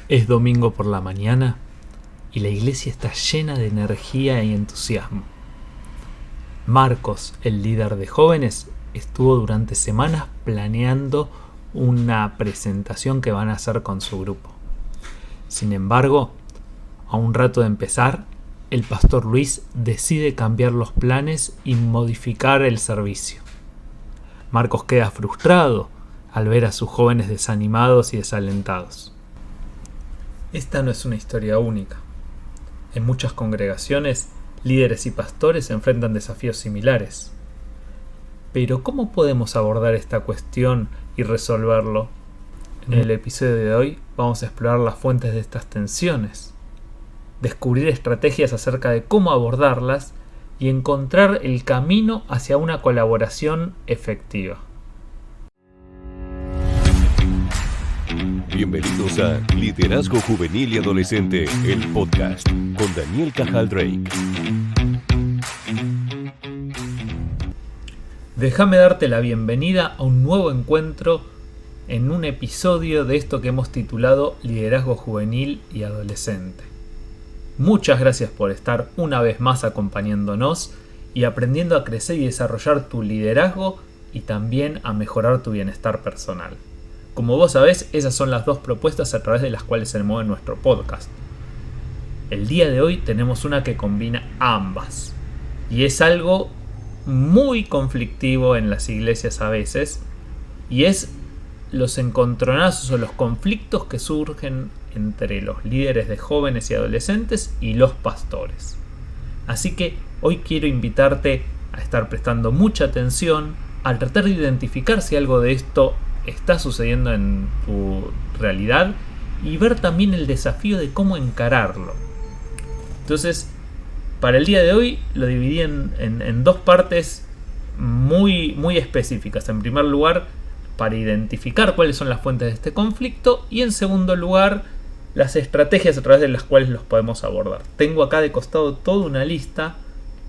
Es domingo por la mañana y la iglesia está llena de energía y entusiasmo. Marcos, el líder de jóvenes, estuvo durante semanas planeando una presentación que van a hacer con su grupo. Sin embargo, a un rato de empezar, el pastor Luis decide cambiar los planes y modificar el servicio. Marcos queda frustrado al ver a sus jóvenes desanimados y desalentados. Esta no es una historia única. En muchas congregaciones, líderes y pastores enfrentan desafíos similares. Pero ¿cómo podemos abordar esta cuestión y resolverlo? En el episodio de hoy vamos a explorar las fuentes de estas tensiones, descubrir estrategias acerca de cómo abordarlas y encontrar el camino hacia una colaboración efectiva. Bienvenidos a Liderazgo Juvenil y Adolescente, el podcast con Daniel Cajal Drake. Déjame darte la bienvenida a un nuevo encuentro en un episodio de esto que hemos titulado Liderazgo Juvenil y Adolescente. Muchas gracias por estar una vez más acompañándonos y aprendiendo a crecer y desarrollar tu liderazgo y también a mejorar tu bienestar personal. Como vos sabés, esas son las dos propuestas a través de las cuales se mueve nuestro podcast. El día de hoy tenemos una que combina ambas. Y es algo muy conflictivo en las iglesias a veces. Y es los encontronazos o los conflictos que surgen entre los líderes de jóvenes y adolescentes y los pastores. Así que hoy quiero invitarte a estar prestando mucha atención al tratar de identificar si algo de esto está sucediendo en tu realidad y ver también el desafío de cómo encararlo. Entonces, para el día de hoy lo dividí en dos partes muy específicas. En primer lugar, para identificar cuáles son las fuentes de este conflicto y en segundo lugar, las estrategias a través de las cuales los podemos abordar. Tengo acá de costado toda una lista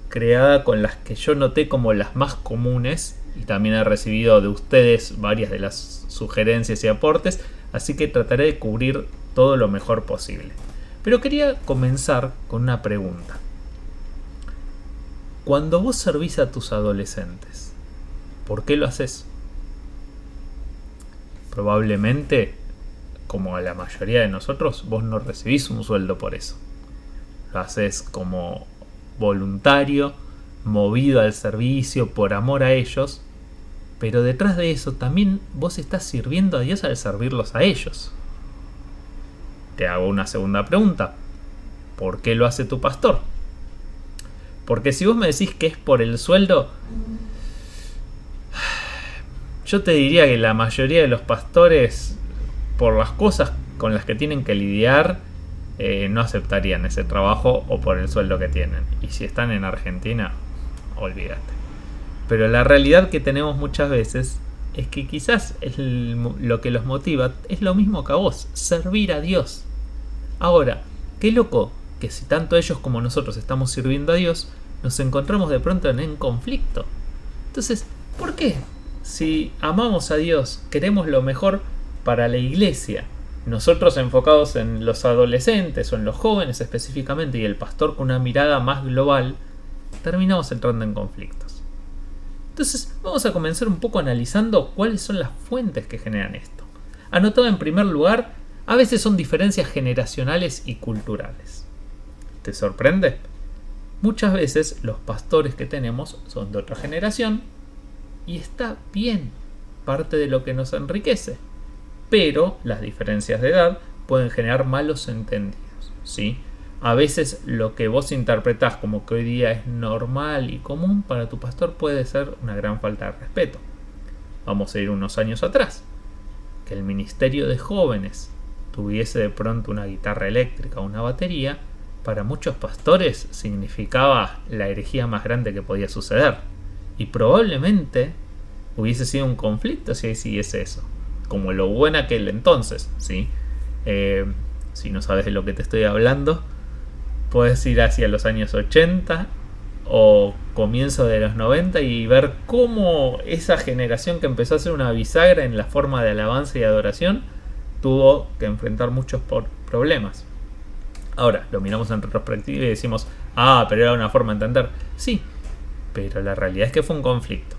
creada con las que yo noté como las más comunes y también he recibido de ustedes varias de las sugerencias y aportes, así que trataré de cubrir todo lo mejor posible. Pero quería comenzar con una pregunta. Cuando vos servís a tus adolescentes, ¿por qué lo haces? Probablemente, como a la mayoría de nosotros, vos no recibís un sueldo por eso. Lo haces como voluntario, movido al servicio, por amor a ellos, pero detrás de eso también vos estás sirviendo a Dios al servirlos a ellos. Te hago una segunda pregunta. ¿Por qué lo hace tu pastor? Porque si vos me decís que es por el sueldo, yo te diría que la mayoría de los pastores, por las cosas con las que tienen que lidiar, no aceptarían ese trabajo o por el sueldo que tienen. Y si están en Argentina, olvídate. Pero la realidad que tenemos muchas veces es que quizás lo que los motiva es lo mismo que a vos, servir a Dios. Ahora, qué loco que si tanto ellos como nosotros estamos sirviendo a Dios, nos encontramos de pronto en conflicto. Entonces, ¿por qué? Si amamos a Dios, queremos lo mejor para la iglesia, nosotros enfocados en los adolescentes o en los jóvenes específicamente y el pastor con una mirada más global, terminamos entrando en conflictos. Entonces vamos a comenzar un poco analizando cuáles son las fuentes que generan esto. Anotado en primer lugar, a veces son diferencias generacionales y culturales. ¿Te sorprende? Muchas veces los pastores que tenemos son de otra generación y está bien, parte de lo que nos enriquece. Pero las diferencias de edad pueden generar malos entendidos, ¿sí? A veces lo que vos interpretás como que hoy día es normal y común para tu pastor puede ser una gran falta de respeto. Vamos a ir unos años atrás. Que el ministerio de jóvenes tuviese de pronto una guitarra eléctrica o una batería, para muchos pastores significaba la herejía más grande que podía suceder. Y probablemente hubiese sido un conflicto si ahí siguiese eso. Como lo hubo en aquel entonces, ¿sí? Si no sabes de lo que te estoy hablando, puedes ir hacia los años 80 o comienzo de los 90 y ver cómo esa generación que empezó a ser una bisagra en la forma de alabanza y adoración tuvo que enfrentar muchos problemas. Ahora, lo miramos en retrospectiva y decimos, pero era una forma de entender. Sí, pero la realidad es que fue un conflicto.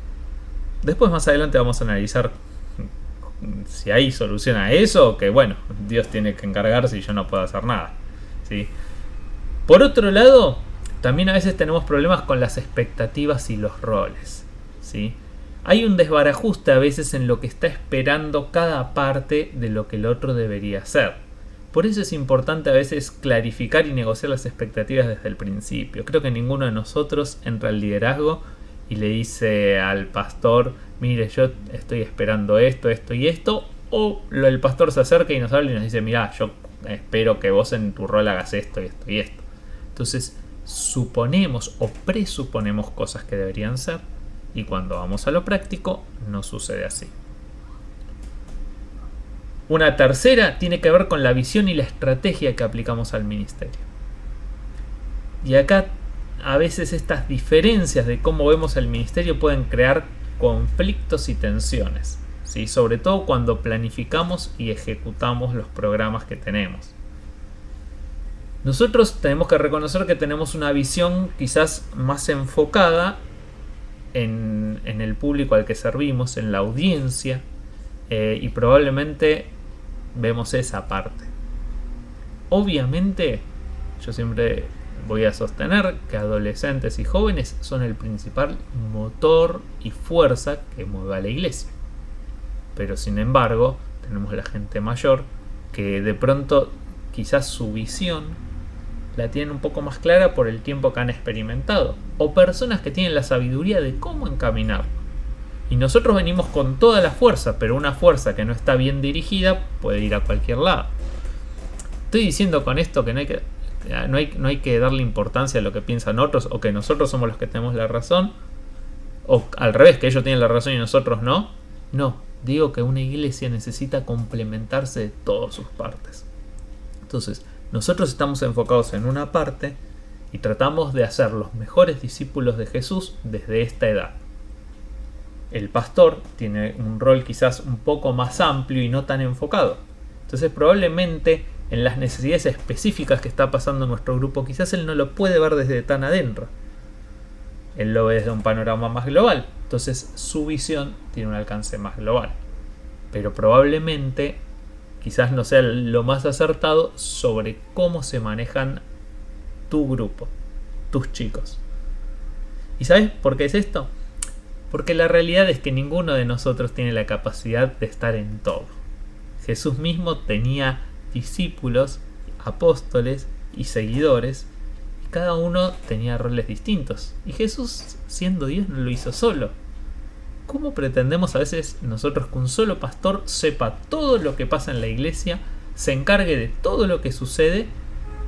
Después, más adelante, vamos a analizar si hay solución a eso, que bueno, Dios tiene que encargarse y yo no puedo hacer nada, ¿sí? Por otro lado, también a veces tenemos problemas con las expectativas y los roles, ¿sí? Hay un desbarajuste a veces en lo que está esperando cada parte de lo que el otro debería hacer. Por eso es importante a veces clarificar y negociar las expectativas desde el principio. Creo que ninguno de nosotros entra al liderazgo y le dice al pastor, mire, yo estoy esperando esto, esto y esto. O el pastor se acerca y nos habla y nos dice, mira, yo espero que vos en tu rol hagas esto y esto y esto. Entonces suponemos o presuponemos cosas que deberían ser, y cuando vamos a lo práctico no sucede así. Una tercera tiene que ver con la visión y la estrategia que aplicamos al ministerio. Y acá a veces estas diferencias de cómo vemos el ministerio pueden crear conflictos y tensiones, ¿sí? Sobre todo cuando planificamos y ejecutamos los programas que tenemos. Nosotros tenemos que reconocer que tenemos una visión quizás más enfocada en el público al que servimos, en la audiencia, y probablemente vemos esa parte. Obviamente, yo siempre voy a sostener que adolescentes y jóvenes son el principal motor y fuerza que mueve a la iglesia. Pero sin embargo, tenemos la gente mayor que de pronto quizás su visión la tienen un poco más clara por el tiempo que han experimentado, o personas que tienen la sabiduría de cómo encaminar. Y nosotros venimos con toda la fuerza, pero una fuerza que no está bien dirigida puede ir a cualquier lado. Estoy diciendo con esto que no hay que darle importancia a lo que piensan otros, o que nosotros somos los que tenemos la razón, o al revés, que ellos tienen la razón y nosotros no. No, digo que una iglesia necesita complementarse de todas sus partes. Entonces, nosotros estamos enfocados en una parte y tratamos de hacer los mejores discípulos de Jesús desde esta edad. El pastor tiene un rol quizás un poco más amplio y no tan enfocado. Entonces probablemente en las necesidades específicas que está pasando en nuestro grupo, quizás él no lo puede ver desde tan adentro. Él lo ve desde un panorama más global. Entonces su visión tiene un alcance más global. Pero probablemente quizás no sea lo más acertado sobre cómo se manejan tu grupo, tus chicos. ¿Y sabes por qué es esto? Porque la realidad es que ninguno de nosotros tiene la capacidad de estar en todo. Jesús mismo tenía discípulos, apóstoles y seguidores, y cada uno tenía roles distintos. Y Jesús, siendo Dios, no lo hizo solo. ¿Cómo pretendemos a veces nosotros que un solo pastor sepa todo lo que pasa en la iglesia, se encargue de todo lo que sucede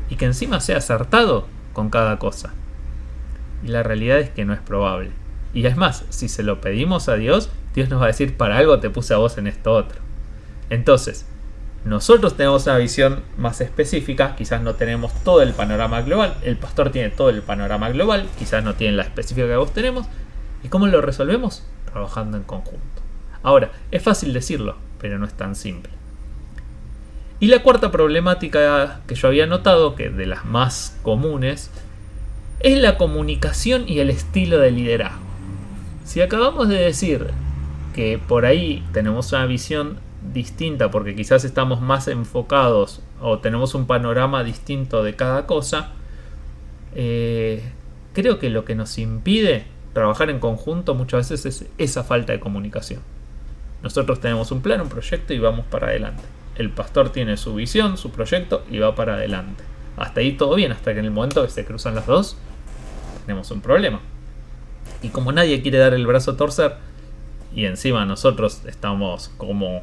y que encima sea acertado con cada cosa? Y la realidad es que no es probable. Y es más, si se lo pedimos a Dios, Dios nos va a decir, para algo te puse a vos en esto otro. Entonces, nosotros tenemos una visión más específica, quizás no tenemos todo el panorama global, el pastor tiene todo el panorama global, quizás no tiene la específica que vos tenemos. ¿Y cómo lo resolvemos? Trabajando en conjunto. Ahora, es fácil decirlo, pero no es tan simple. Y la cuarta problemática que yo había notado, que de las más comunes, es la comunicación y el estilo de liderazgo. Si acabamos de decir que por ahí tenemos una visión distinta porque quizás estamos más enfocados o tenemos un panorama distinto de cada cosa, creo que lo que nos impide trabajar en conjunto muchas veces es esa falta de comunicación. Nosotros tenemos un plan, un proyecto y vamos para adelante. El pastor tiene su visión, su proyecto y va para adelante. Hasta ahí todo bien, hasta que en el momento que se cruzan las dos, tenemos un problema. Y como nadie quiere dar el brazo a torcer, y encima nosotros estamos como,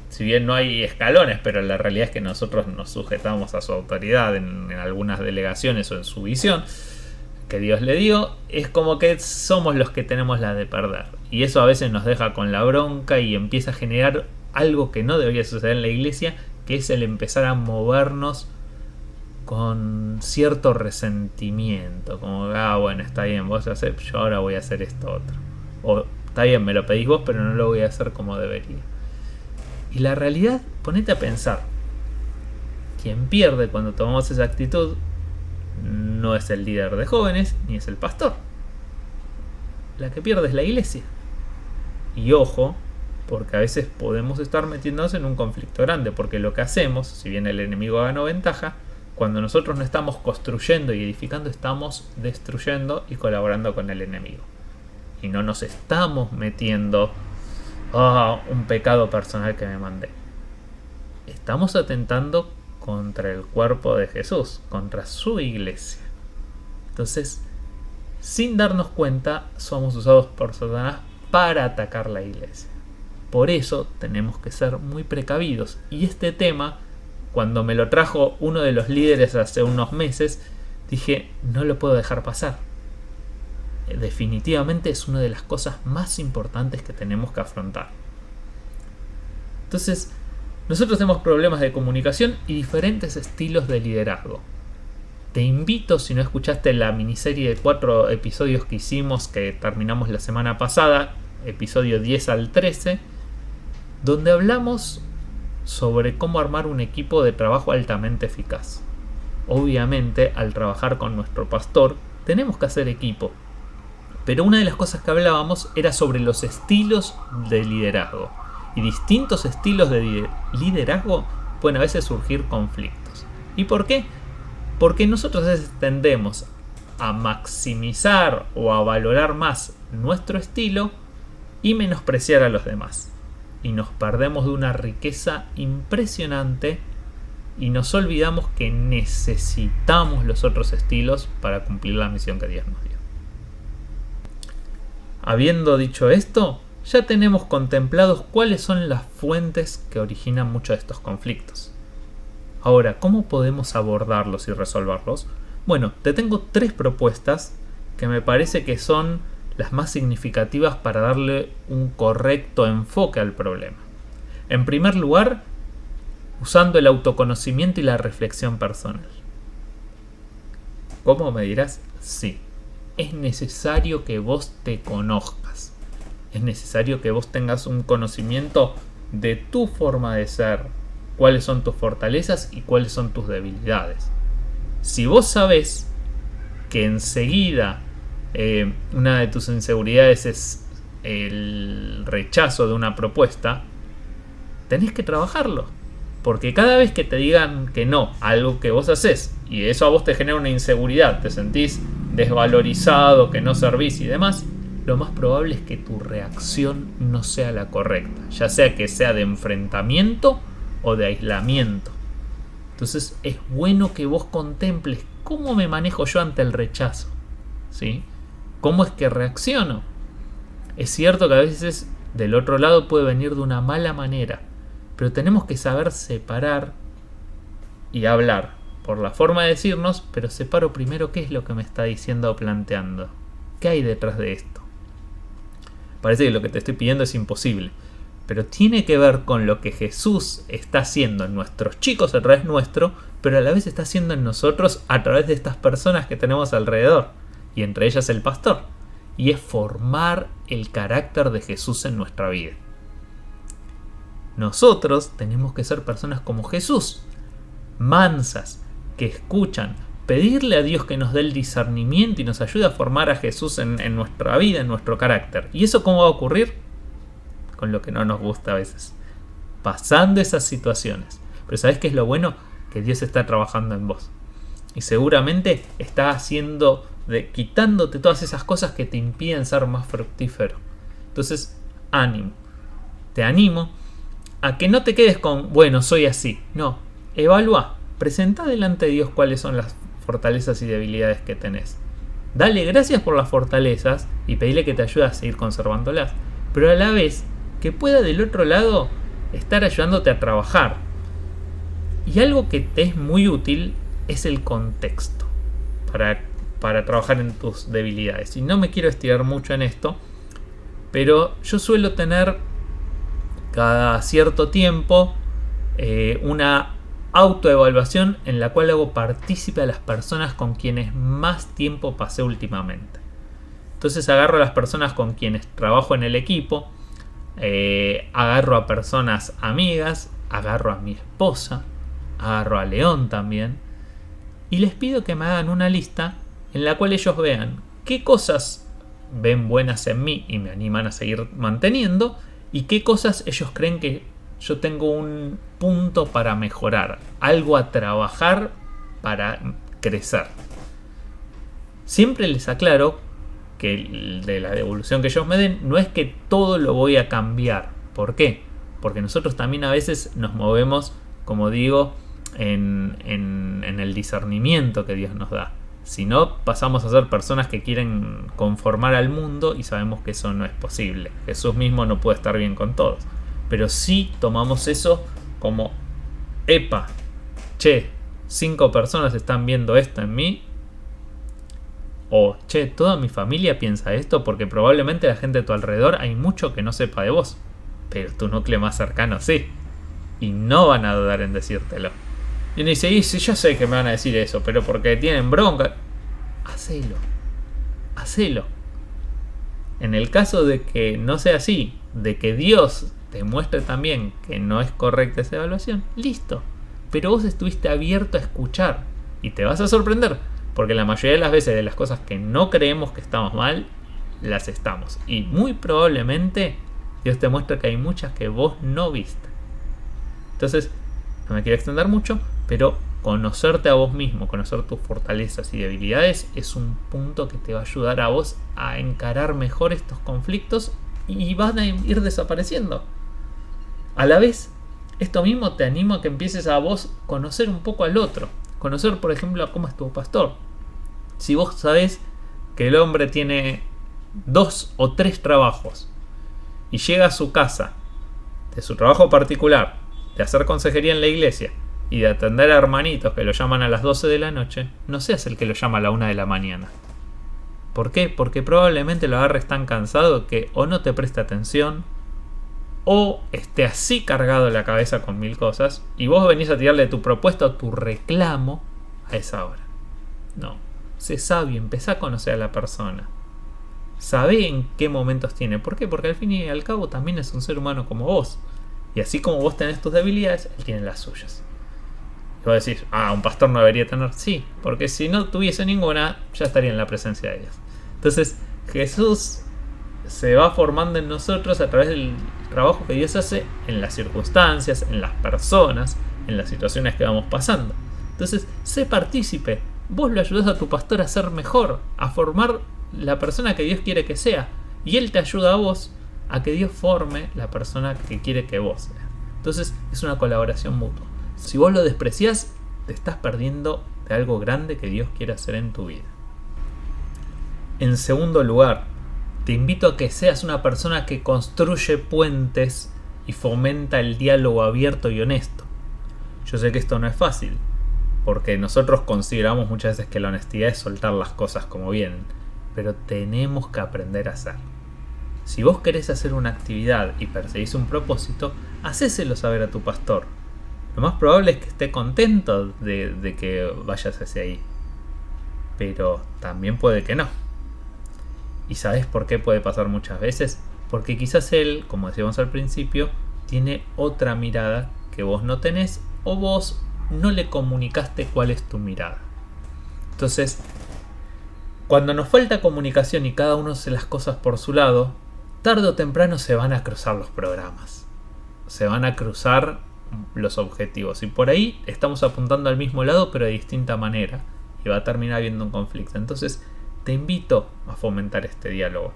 si bien no hay escalones, pero la realidad es que nosotros nos sujetamos a su autoridad en algunas delegaciones o en su visión que Dios le dio, es como que somos los que tenemos la de perder. Y eso a veces nos deja con la bronca y empieza a generar algo que no debería suceder en la iglesia, que es el empezar a movernos con cierto resentimiento, como, bueno, está bien, vos hacés, yo ahora voy a hacer esto otro, o está bien, me lo pedís vos, pero no lo voy a hacer como debería. Y la realidad, ponete a pensar, quien pierde cuando tomamos esa actitud no es el líder de jóvenes ni es el pastor. La que pierde es la iglesia. Y ojo, porque a veces podemos estar metiéndonos en un conflicto grande, porque lo que hacemos, si bien el enemigo ganó ventaja, cuando nosotros no estamos construyendo y edificando, estamos destruyendo y colaborando con el enemigo. Y no nos estamos metiendo un pecado personal que me mandé. Estamos atentando contra el cuerpo de Jesús, contra su iglesia. Entonces, sin darnos cuenta, somos usados por Satanás para atacar la iglesia. Por eso tenemos que ser muy precavidos. Y este tema, cuando me lo trajo uno de los líderes hace unos meses, dije, no lo puedo dejar pasar. Definitivamente es una de las cosas más importantes que tenemos que afrontar. Entonces, nosotros tenemos problemas de comunicación y diferentes estilos de liderazgo. Te invito, si no escuchaste la miniserie de 4 episodios que hicimos, que terminamos la semana pasada, episodio 10 al 13, donde hablamos sobre cómo armar un equipo de trabajo altamente eficaz. Obviamente, al trabajar con nuestro pastor, tenemos que hacer equipo. Pero una de las cosas que hablábamos era sobre los estilos de liderazgo. Y distintos estilos de liderazgo pueden a veces surgir conflictos. ¿Y por qué? Porque nosotros a veces tendemos a maximizar o a valorar más nuestro estilo y menospreciar a los demás. Y nos perdemos de una riqueza impresionante y nos olvidamos que necesitamos los otros estilos para cumplir la misión que Dios nos dio. Habiendo dicho esto, ya tenemos contemplados cuáles son las fuentes que originan muchos de estos conflictos. Ahora, ¿cómo podemos abordarlos y resolverlos? Bueno, te tengo 3 propuestas que me parece que son las más significativas para darle un correcto enfoque al problema. En primer lugar, usando el autoconocimiento y la reflexión personal. ¿Cómo me dirás? Sí, es necesario que vos te conozcas. Es necesario que vos tengas un conocimiento de tu forma de ser, cuáles son tus fortalezas y cuáles son tus debilidades. Si vos sabés que enseguida una de tus inseguridades es el rechazo de una propuesta, tenés que trabajarlo. Porque cada vez que te digan que no a algo que vos haces y eso a vos te genera una inseguridad, te sentís desvalorizado, que no servís y demás, lo más probable es que tu reacción no sea la correcta, ya sea que sea de enfrentamiento o de aislamiento. Entonces es bueno que vos contemples cómo me manejo yo ante el rechazo, ¿sí? ¿Cómo es que reacciono? Es cierto que a veces del otro lado puede venir de una mala manera, pero tenemos que saber separar y hablar por la forma de decirnos, pero separo primero qué es lo que me está diciendo o planteando. ¿Qué hay detrás de esto? Parece que lo que te estoy pidiendo es imposible, pero tiene que ver con lo que Jesús está haciendo en nuestros chicos a través nuestro, pero a la vez está haciendo en nosotros a través de estas personas que tenemos alrededor, y entre ellas el pastor, y es formar el carácter de Jesús en nuestra vida. Nosotros tenemos que ser personas como Jesús, mansas, que escuchan, pedirle a Dios que nos dé el discernimiento y nos ayude a formar a Jesús en nuestra vida, en nuestro carácter. ¿Y eso cómo va a ocurrir? Con lo que no nos gusta a veces, pasando esas situaciones. Pero ¿sabés qué es lo bueno? Que Dios está trabajando en vos. Y seguramente está quitándote todas esas cosas que te impiden ser más fructífero. Entonces, ánimo. Te animo a que no te quedes con, bueno, soy así. No, evalúa. Presenta delante de Dios cuáles son las fortalezas y debilidades que tenés. Dale gracias por las fortalezas y pedile que te ayude a seguir conservándolas. Pero a la vez, que pueda del otro lado estar ayudándote a trabajar. Y algo que te es muy útil es el contexto para trabajar en tus debilidades. Y no me quiero estirar mucho en esto, pero yo suelo tener cada cierto tiempo una autoevaluación en la cual hago partícipe a las personas con quienes más tiempo pasé últimamente. Entonces agarro a las personas con quienes trabajo en el equipo, agarro a personas amigas, agarro a mi esposa, agarro a León también, y les pido que me hagan una lista en la cual ellos vean qué cosas ven buenas en mí y me animan a seguir manteniendo, y qué cosas ellos creen que yo tengo un punto para mejorar, algo a trabajar para crecer. Siempre les aclaro que de la devolución que ellos me den no es que todo lo voy a cambiar. ¿Por qué? Porque nosotros también a veces nos movemos, como digo, en el discernimiento que Dios nos da. Si no, pasamos a ser personas que quieren conformar al mundo y sabemos que eso no es posible. Jesús mismo no puede estar bien con todos. Pero sí tomamos eso como, epa, che, 5 personas están viendo esto en mí. O, che, toda mi familia piensa esto, porque probablemente la gente de tu alrededor hay mucho que no sepa de vos. Pero tu núcleo más cercano sí. Y no van a dudar en decírtelo. Y uno dice, sí, yo sé que me van a decir eso, pero porque tienen bronca. Hacelo. En el caso de que no sea así, de que Dios te muestre también que no es correcta esa evaluación, listo. Pero vos estuviste abierto a escuchar. Y te vas a sorprender, porque la mayoría de las veces de las cosas que no creemos que estamos mal, las estamos. Y muy probablemente Dios te muestra que hay muchas que vos no viste. Entonces, no me quiero extender mucho, pero conocerte a vos mismo, conocer tus fortalezas y debilidades es un punto que te va a ayudar a vos a encarar mejor estos conflictos y van a ir desapareciendo. A la vez, esto mismo te anima a que empieces a vos conocer un poco al otro. Conocer, por ejemplo, a cómo es tu pastor. Si vos sabés que el hombre tiene 2 o 3 trabajos y llega a su casa de su trabajo particular, de hacer consejería en la iglesia y de atender a hermanitos que lo llaman a las 12 de la noche, no seas el que lo llama a la 1 de la mañana. ¿Por qué? Porque probablemente lo agarres tan cansado que o no te preste atención o esté así cargado la cabeza con 1000 cosas y vos venís a tirarle tu propuesta o tu reclamo a esa hora. No, sé sabio, empezá a conocer a la persona. Sabé en qué momentos tiene. ¿Por qué? Porque al fin y al cabo también es un ser humano como vos. Y así como vos tenés tus debilidades, él tiene las suyas. Y vos decís, un pastor no debería tener. Sí, porque si no tuviese ninguna, ya estaría en la presencia de Dios. Entonces, Jesús se va formando en nosotros a través del trabajo que Dios hace en las circunstancias, en las personas, en las situaciones que vamos pasando. Entonces, sé partícipe. Vos lo ayudás a tu pastor a ser mejor, a formar la persona que Dios quiere que sea. Y él te ayuda a vos a que Dios forme la persona que quiere que vos seas. Entonces es una colaboración mutua. Si vos lo despreciás, te estás perdiendo de algo grande que Dios quiere hacer en tu vida. En segundo lugar, te invito a que seas una persona que construye puentes y fomenta el diálogo abierto y honesto. Yo sé que esto no es fácil, porque nosotros consideramos muchas veces que la honestidad es soltar las cosas como vienen, pero tenemos que aprender a hacerlo. Si vos querés hacer una actividad y perseguís un propósito, hacéselo saber a tu pastor. Lo más probable es que esté contento de que vayas hacia ahí. Pero también puede que no. ¿Y sabés por qué puede pasar muchas veces? Porque quizás él, como decíamos al principio, tiene otra mirada que vos no tenés o vos no le comunicaste cuál es tu mirada. Entonces, cuando nos falta comunicación y cada uno hace las cosas por su lado, tarde o temprano se van a cruzar los programas, se van a cruzar los objetivos y por ahí estamos apuntando al mismo lado pero de distinta manera y va a terminar habiendo un conflicto. Entonces te invito a fomentar este diálogo.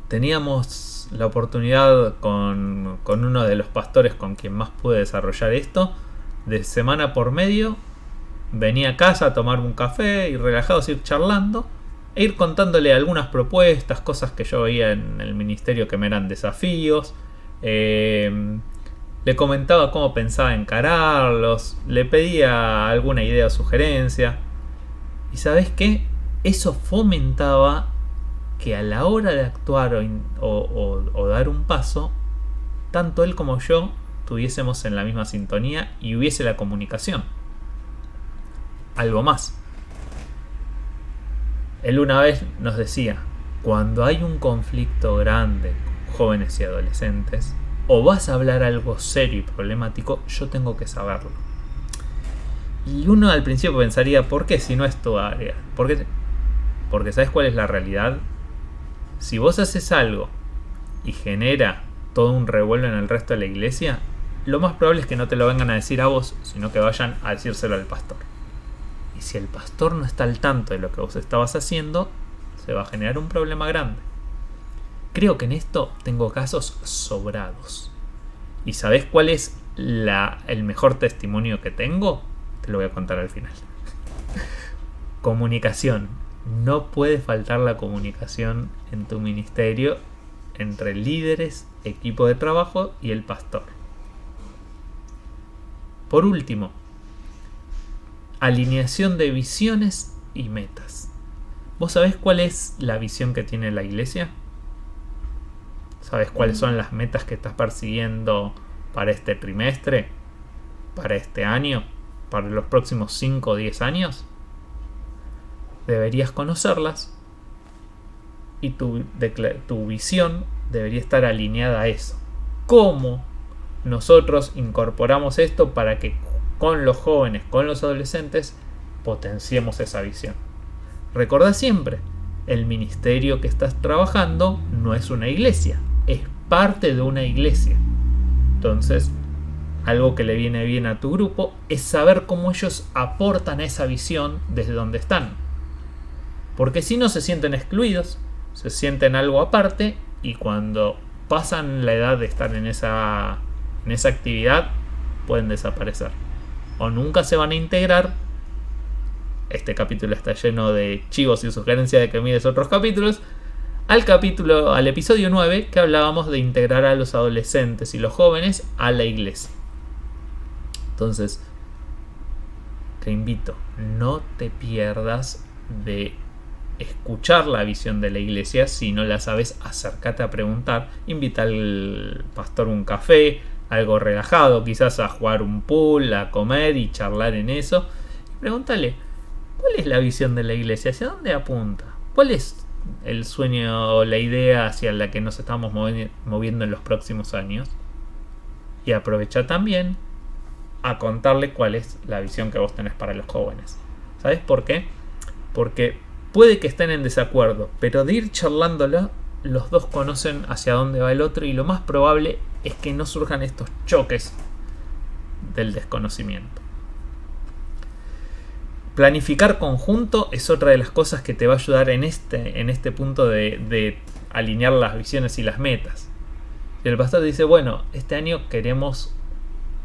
Teníamos la oportunidad con uno de los pastores con quien más pude desarrollar esto, de semana por medio venía a casa a tomar un café y relajados ir charlando e ir contándole algunas propuestas, cosas que yo veía en el ministerio que me eran desafíos. Le comentaba cómo pensaba encararlos, le pedía alguna idea o sugerencia. ¿Y sabés qué? Eso fomentaba que a la hora de actuar o dar un paso, tanto él como yo estuviésemos en la misma sintonía y hubiese la comunicación. Algo más. Él una vez nos decía, cuando hay un conflicto grande con jóvenes y adolescentes, o vas a hablar algo serio y problemático, yo tengo que saberlo. Y uno al principio pensaría, ¿por qué si no es tu área? ¿Por qué? Porque ¿sabes cuál es la realidad? Si vos haces algo y genera todo un revuelo en el resto de la iglesia, lo más probable es que no te lo vengan a decir a vos, sino que vayan a decírselo al pastor. Y si el pastor no está al tanto de lo que vos estabas haciendo, se va a generar un problema grande. Creo que en esto tengo casos sobrados. ¿Y sabés cuál es el mejor testimonio que tengo? Te lo voy a contar al final. Comunicación. No puede faltar la comunicación en tu ministerio entre líderes, equipo de trabajo y el pastor. Por último, alineación de visiones y metas. ¿Vos sabés cuál es la visión que tiene la iglesia? ¿Sabés cuáles son las metas que estás persiguiendo para este trimestre? ¿Para este año? ¿Para los próximos 5 o 10 años? Deberías conocerlas y tu visión debería estar alineada a eso. ¿Cómo nosotros incorporamos esto para que con los jóvenes, con los adolescentes, potenciemos esa visión? Recordá siempre, el ministerio que estás trabajando no es una iglesia, es parte de una iglesia. Entonces, algo que le viene bien a tu grupo es saber cómo ellos aportan esa visión desde donde están. Porque si no se sienten excluidos, se sienten algo aparte y cuando pasan la edad de estar en esa actividad pueden desaparecer. O nunca se van a integrar. Este capítulo está lleno de chivos y sugerencias de que mires otros capítulos. Al episodio 9 que hablábamos de integrar a los adolescentes y los jóvenes a la iglesia. Entonces, te invito, no te pierdas de escuchar la visión de la iglesia. Si no la sabes, acércate a preguntar. Invita al pastor un café, algo relajado, quizás a jugar un pool, a comer y charlar en eso. Y pregúntale, ¿cuál es la visión de la iglesia? ¿Hacia dónde apunta? ¿Cuál es el sueño o la idea hacia la que nos estamos moviendo en los próximos años? Y aprovecha también a contarle cuál es la visión que vos tenés para los jóvenes. ¿Sabes por qué? Porque puede que estén en desacuerdo, pero de ir charlándolo, los dos conocen hacia dónde va el otro y lo más probable es que no surjan estos choques del desconocimiento. Planificar conjunto es otra de las cosas que te va a ayudar en este punto de alinear las visiones y las metas. Si el pastor dice, bueno, este año queremos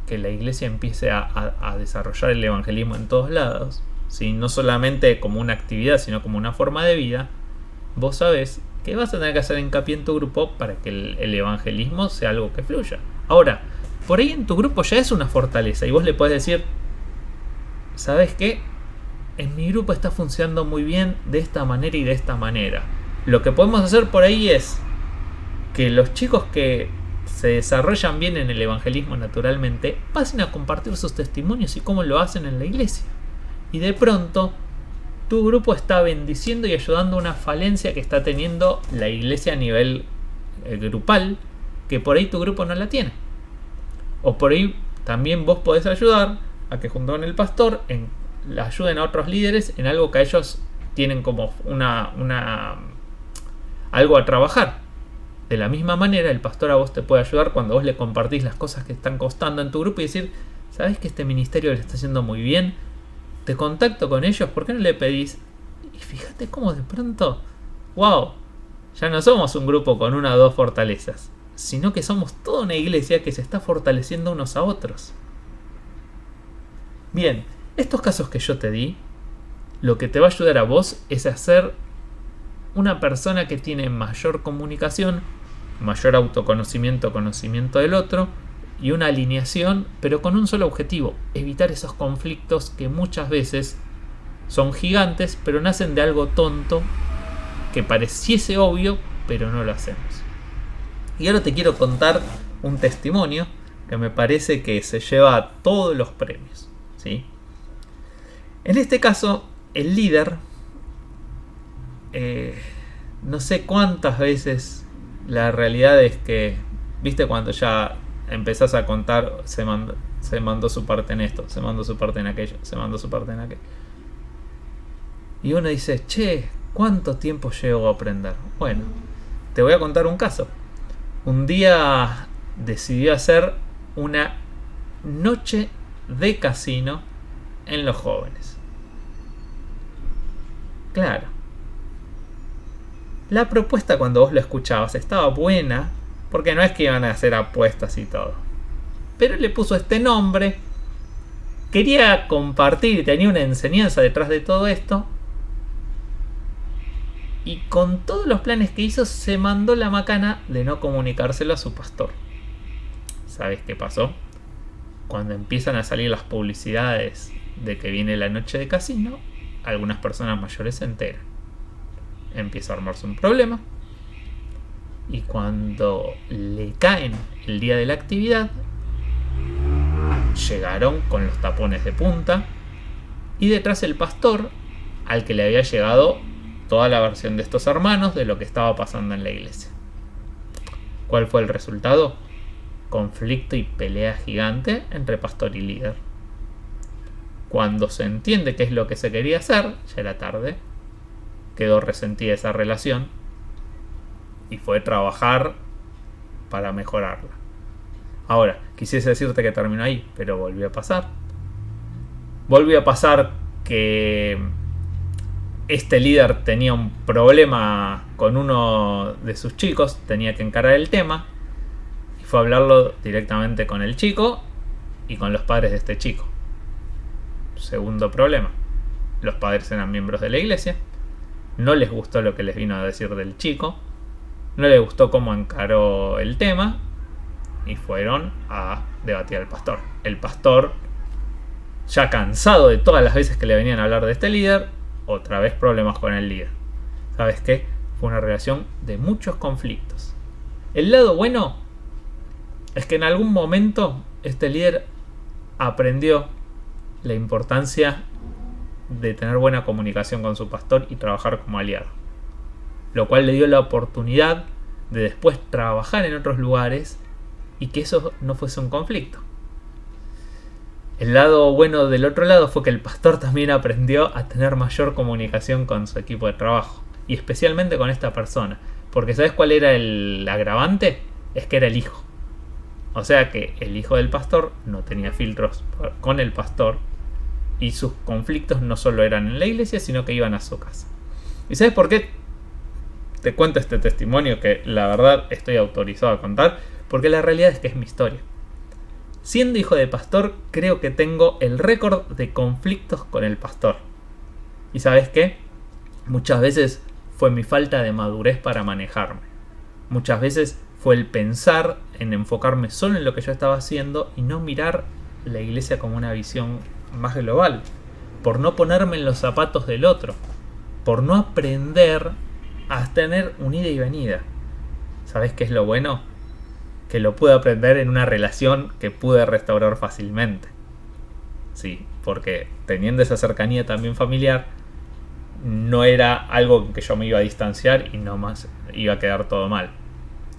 que la iglesia empiece a desarrollar el evangelismo en todos lados, ¿sí? No solamente como una actividad, sino como una forma de vida, vos sabés que vas a tener que hacer hincapié en tu grupo para que el evangelismo sea algo que fluya. Ahora, por ahí en tu grupo ya es una fortaleza y vos le podés decir, ¿sabés qué? En mi grupo está funcionando muy bien de esta manera y de esta manera. Lo que podemos hacer por ahí es que los chicos que se desarrollan bien en el evangelismo naturalmente pasen a compartir sus testimonios y cómo lo hacen en la iglesia. Y de pronto tu grupo está bendiciendo y ayudando a una falencia que está teniendo la iglesia a nivel grupal, que por ahí tu grupo no la tiene. O por ahí también vos podés ayudar a que junto con el pastor ayuden a otros líderes en algo que ellos tienen como algo a trabajar. De la misma manera, el pastor a vos te puede ayudar cuando vos le compartís las cosas que están costando en tu grupo y decir, ¿sabés que este ministerio le está haciendo muy bien? Te contacto con ellos, ¿por qué no le pedís? Y fíjate cómo de pronto, wow, ya no somos un grupo con una o dos fortalezas, sino que somos toda una iglesia que se está fortaleciendo unos a otros. Bien, estos casos que yo te di, lo que te va a ayudar a vos es a ser una persona que tiene mayor comunicación, mayor autoconocimiento, conocimiento del otro y una alineación, pero con un solo objetivo: evitar esos conflictos que muchas veces son gigantes, pero nacen de algo tonto que pareciese obvio, pero no lo hacemos. Y ahora te quiero contar un testimonio que me parece que se lleva todos los premios, ¿sí? En este caso, el líder, no sé cuántas veces, la realidad es que, viste, cuando ya empezás a contar, se se mandó su parte en esto, se mandó su parte en aquello, se mandó su parte en aquello. Y uno dice, che, ¿cuánto tiempo llevo a aprender? Bueno, te voy a contar un caso. Un día decidió hacer una noche de casino en los jóvenes. Claro. La propuesta, cuando vos lo escuchabas, estaba buena, porque no es que iban a hacer apuestas y todo. Pero le puso este nombre. Quería compartir, tenía una enseñanza detrás de todo esto. Y con todos los planes que hizo, se mandó la macana de no comunicárselo a su pastor. ¿Sabes qué pasó? Cuando empiezan a salir las publicidades de que viene la noche de casino, algunas personas mayores se enteran. Empieza a armarse un problema. Y cuando le caen el día de la actividad, llegaron con los tapones de punta. Y detrás el pastor, al que le había llegado toda la versión de estos hermanos de lo que estaba pasando en la iglesia. ¿Cuál fue el resultado? Conflicto y pelea gigante entre pastor y líder. Cuando se entiende qué es lo que se quería hacer, ya era tarde. Quedó resentida esa relación y fue trabajar para mejorarla. Ahora, quisiese decirte que terminó ahí, pero volvió a pasar. Volvió a pasar que este líder tenía un problema con uno de sus chicos, tenía que encarar el tema y fue a hablarlo directamente con el chico y con los padres de este chico. Segundo problema, los padres eran miembros de la iglesia, no les gustó lo que les vino a decir del chico, no les gustó cómo encaró el tema y fueron a debatir al pastor. El pastor, ya cansado de todas las veces que le venían a hablar de este líder, otra vez problemas con el líder. ¿Sabes qué? Fue una relación de muchos conflictos. El lado bueno es que en algún momento este líder aprendió la importancia de tener buena comunicación con su pastor y trabajar como aliado, lo cual le dio la oportunidad de después trabajar en otros lugares y que eso no fuese un conflicto. El lado bueno del otro lado fue que el pastor también aprendió a tener mayor comunicación con su equipo de trabajo y especialmente con esta persona, porque ¿sabes cuál era el agravante? Es que era el hijo. O sea que el hijo del pastor no tenía filtros con el pastor y sus conflictos no solo eran en la iglesia, sino que iban a su casa. ¿Y sabes por qué te cuento este testimonio que la verdad estoy autorizado a contar? Porque la realidad es que es mi historia. Siendo hijo de pastor, creo que tengo el récord de conflictos con el pastor. ¿Y sabes qué? Muchas veces fue mi falta de madurez para manejarme. Muchas veces fue el pensar en enfocarme solo en lo que yo estaba haciendo y no mirar la iglesia como una visión más global. Por no ponerme en los zapatos del otro. Por no aprender a tener un ida y venida. ¿Sabes qué es lo bueno? Que lo pude aprender en una relación que pude restaurar fácilmente. Sí, porque teniendo esa cercanía también familiar, no era algo que yo me iba a distanciar y no más iba a quedar todo mal.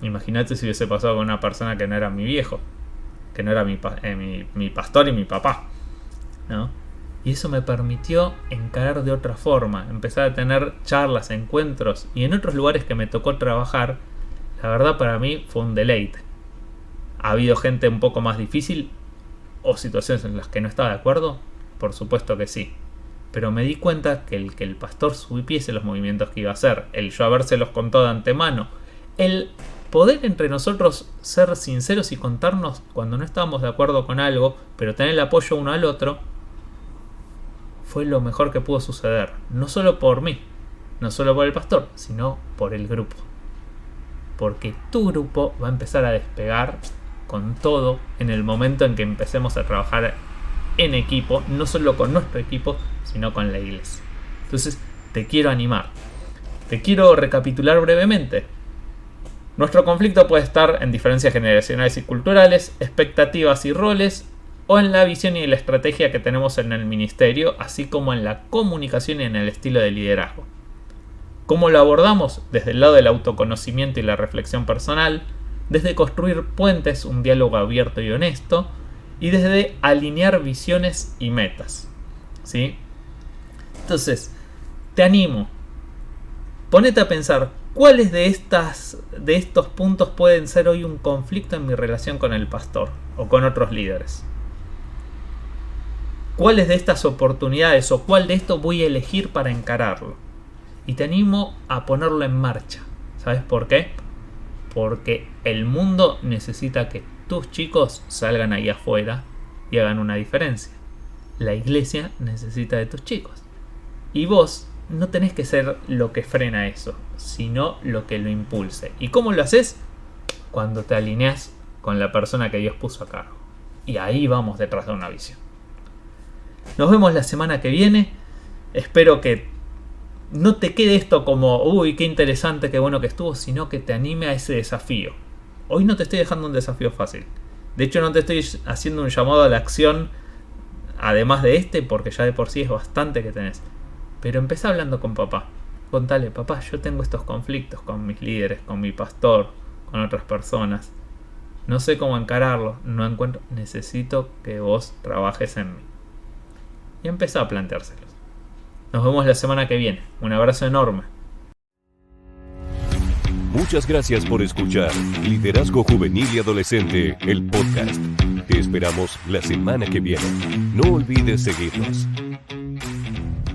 Imagínate si hubiese pasado con una persona que no era mi viejo, que no era mi pastor y mi papá, ¿no? Y eso me permitió encarar de otra forma, empezar a tener charlas, encuentros, y en otros lugares que me tocó trabajar, la verdad para mí fue un deleite. ¿Ha habido gente un poco más difícil o situaciones en las que no estaba de acuerdo? Por supuesto que sí. Pero me di cuenta que el pastor supiese los movimientos que iba a hacer, el yo habérselos contado de antemano, el poder entre nosotros ser sinceros y contarnos cuando no estábamos de acuerdo con algo, pero tener el apoyo uno al otro, fue lo mejor que pudo suceder. No solo por mí, no solo por el pastor, sino por el grupo. Porque tu grupo va a empezar a despegar con todo en el momento en que empecemos a trabajar en equipo, no solo con nuestro equipo, sino con la iglesia. Entonces, te quiero animar. Te quiero recapitular brevemente. Nuestro conflicto puede estar en diferencias generacionales y culturales, expectativas y roles, o en la visión y la estrategia que tenemos en el ministerio, así como en la comunicación y en el estilo de liderazgo. ¿Cómo lo abordamos? Desde el lado del autoconocimiento y la reflexión personal, desde construir puentes, un diálogo abierto y honesto, y desde alinear visiones y metas, ¿sí? Entonces, te animo, ponete a pensar cuáles de estos puntos pueden ser hoy un conflicto en mi relación con el pastor o con otros líderes. ¿Cuáles de estas oportunidades o cuál de estos voy a elegir para encararlo? Y te animo a ponerlo en marcha. ¿Sabes por qué? Porque el mundo necesita que tus chicos salgan ahí afuera y hagan una diferencia. La iglesia necesita de tus chicos. Y vos no tenés que ser lo que frena eso, sino lo que lo impulse. ¿Y cómo lo haces? Cuando te alineas con la persona que Dios puso a cargo. Y ahí vamos detrás de una visión. Nos vemos la semana que viene. Espero que no te quede esto como, uy, qué interesante, qué bueno que estuvo, sino que te anime a ese desafío. Hoy no te estoy dejando un desafío fácil. De hecho, no te estoy haciendo un llamado a la acción, además de este, porque ya de por sí es bastante que tenés. Pero empezá hablando con papá. Contale, papá, yo tengo estos conflictos con mis líderes, con mi pastor, con otras personas. No sé cómo encararlo, no encuentro. Necesito que vos trabajes en mí. Y empezá a planteárselos. Nos vemos la semana que viene. Un abrazo enorme. Muchas gracias por escuchar Liderazgo Juvenil y Adolescente, el podcast. Te esperamos la semana que viene. No olvides seguirnos.